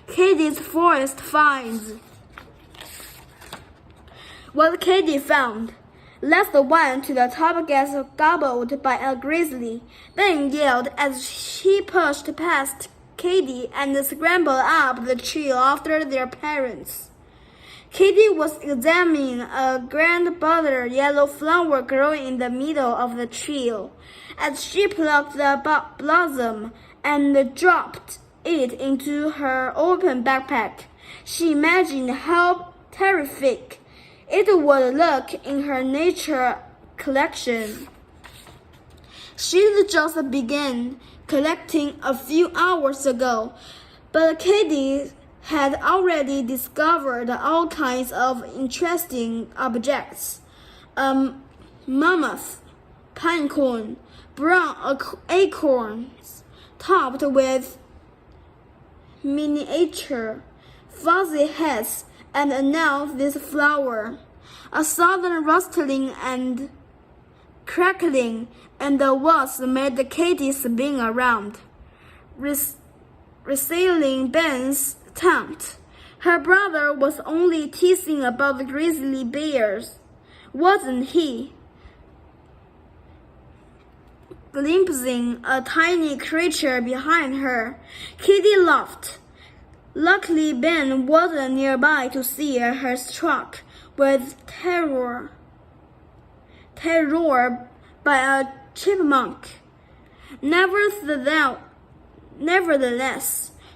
Katie's forest finds. What Katie found left the one to the top gets gobbled by a grizzly, then yelled as she pushed past Katie and scrambled up the trail after their parents. Katie was examining a grand butter yellow flower growing in the middle of the trail. As she plucked the blossom and dropped it into her open backpack, she imagined how terrific it would look in her nature collection. She'd just begun collecting a few hours ago, but Katie had already discovered all kinds of interesting objects. Mammoth, pine cone, brown acorns, topped with miniature fuzzy heads, and now this flower. A sudden rustling and crackling in the woods made Katie spin around, reciting Ben's taunt. Her brother was only teasing about the grizzly bears, wasn't he? Glimpsing a tiny creature behind her, Katie laughed. Luckily, Ben wasn't nearby to see her struck with terror by a chipmunk. Nevertheless,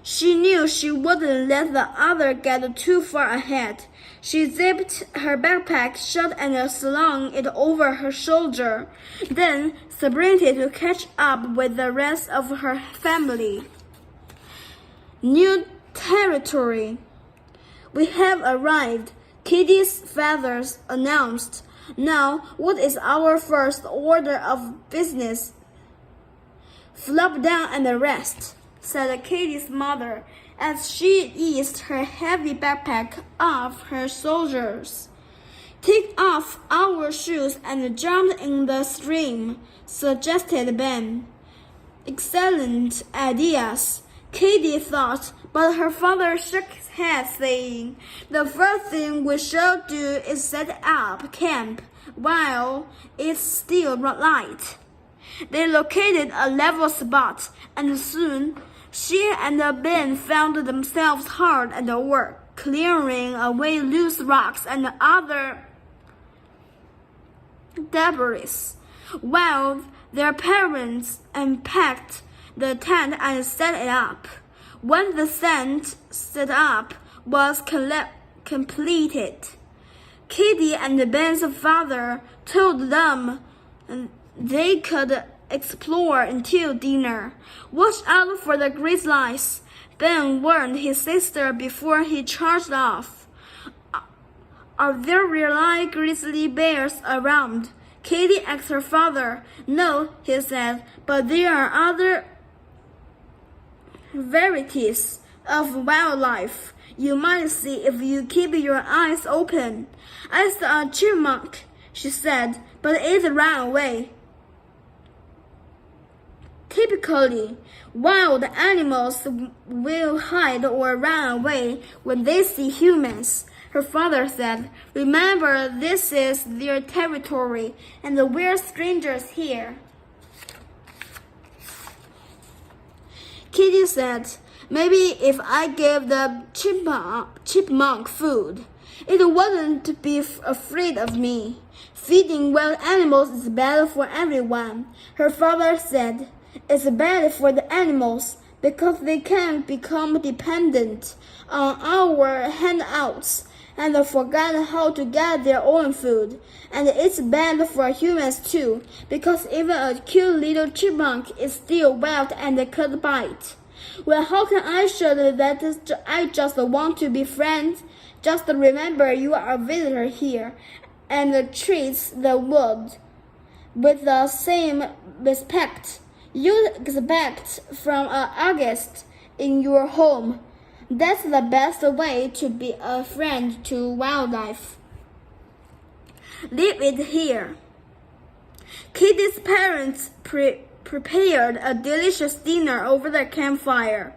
she knew she wouldn't let the other get too far ahead. She zipped her backpack shut and slung it over her shoulder, then sprinted to catch up with the rest of her family. New territory. We have arrived, Katie's father announced. Now, what is our first order of business? Flop down and rest, said Katie's mother as she eased her heavy backpack off her shoulders. Take off our shoes and jump in the stream, suggested Ben. Excellent ideas, Katie thought, but her father shook his head, saying, the first thing we should do is set up camp while it's still light. They located a level spot, and soon she and Ben found themselves hard at work, clearing away loose rocks and other debris, while their parents unpacked the tent and set it up. When the tent set up was completed, Katie and Ben's father told them they could explore until dinner. Watch out for the grizzlies, Ben warned his sister before he charged off. Are there really grizzly bears around? Katie asked her father. No, he said, but there are other varieties of wildlife you might see if you keep your eyes open. I saw a chipmunk, she said, but it ran away. Typically, wild animals will hide or run away when they see humans, her father said. Remember, this is their territory, and we're strangers here. Kitty said, maybe if I gave the chipmunk food, it wouldn't be afraid of me. Feeding wild animals is bad for everyone, her father said. It's bad for the animals because they can become dependent on our handouts and forget how to get their own food. And it's bad for humans too, because even a cute little chipmunk is still wild and could bite. Well, how can I show that I just want to be friends? Just remember you are a visitor here and treat the wood with the same respect you expect from an guest in your home. That's the best way to be a friend to wildlife. Leave it here. Kitty's parents prepared a delicious dinner over the campfire.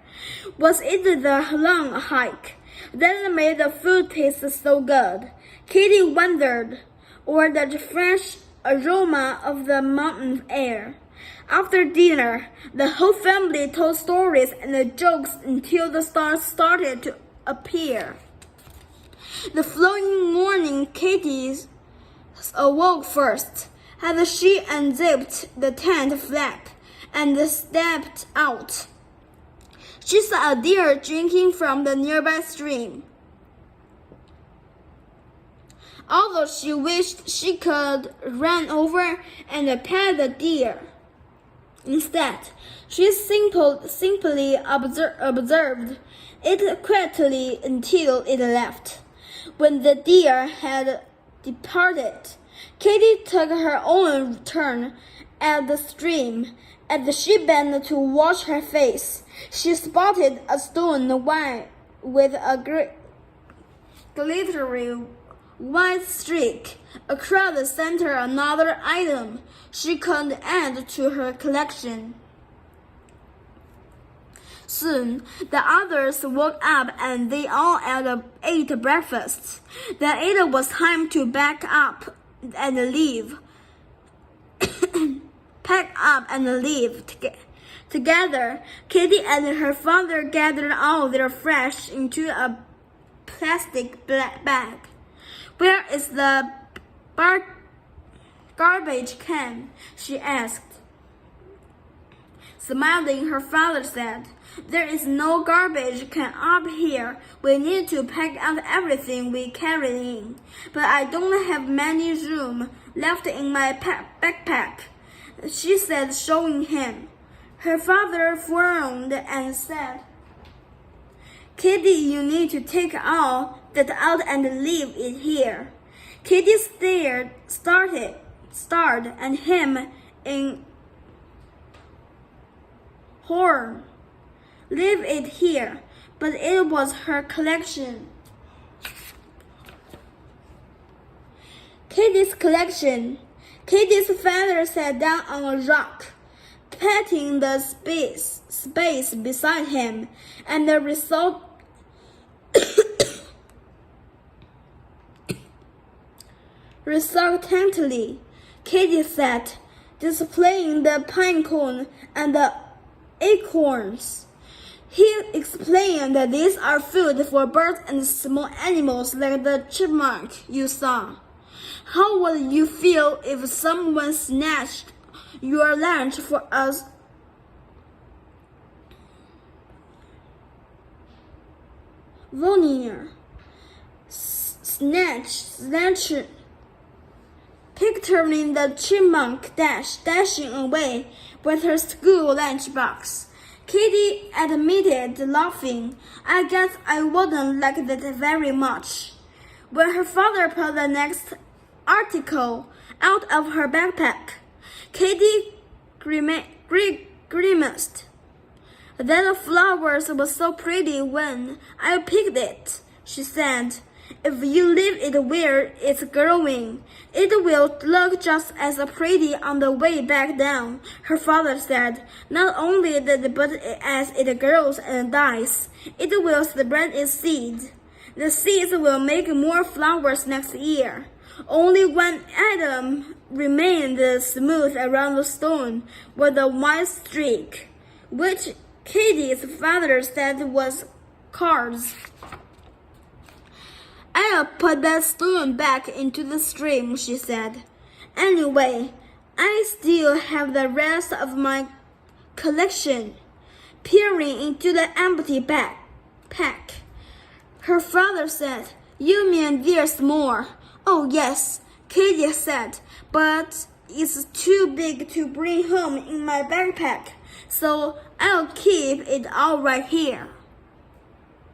Was it the long hike that made the food taste so good? Kitty wondered, or the fresh aroma of the mountain air. After dinner, the whole family told stories and jokes until the stars started to appear. The following morning, Kitty awoke first. As she unzipped the tent flap and stepped out, she saw a deer drinking from the nearby stream. Although she wished she could run over and pet the deer, instead, she simply observed it quietly until it left. When the deer had departed, Kitty took her own turn at the stream. As she bent to wash her face, she spotted a stone with a glittering white streak across the center, another item she could add to her collection. Soon, the others woke up and they all ate breakfast. Then it was time to pack up and leave. Together, Kitty and her father gathered all their trash into a plastic bag. Where is the garbage can? She asked. Smiling, her father said, "There is no garbage can up here. We need to pack out everything we carry in. But I don't have many room left in my backpack," she said, showing him. Her father frowned and said, "Kitty, you need to take all that out and leave it here." Kitty stared at him in horror. Leave it here, but it was her collection. Kitty's collection. Kitty's father sat down on a rock, patting the space beside him, and reluctantly, Kitty sat, displaying the pine cone and the acorns. He explained that these are food for birds and small animals like the chipmunk you saw. How would you feel if someone snatched your lunch for us? Vonier. Snatch. Picturing the chipmunk dashing away with her school lunchbox. Kitty admitted, laughing, "I guess I wouldn't like that very much." When her father pulled the next article out of her backpack, Kitty grimaced. "That flowers was so pretty when I picked it," she said. "If you leave it where it's growing, it will look just as pretty on the way back down," her father said. "Not only that, but as it grows and dies, it will spread its seeds. The seeds will make more flowers next year." Only one atom remained smooth around the stone with a white streak, which Kitty's father said was cards. "I'll put that stone back into the stream," she said. "Anyway, I still have the rest of my collection." Peering into the empty backpack, her father said, "You mean there's more?" "Oh, yes," Kitty said, "but it's too big to bring home in my backpack, so I'll keep it all right here."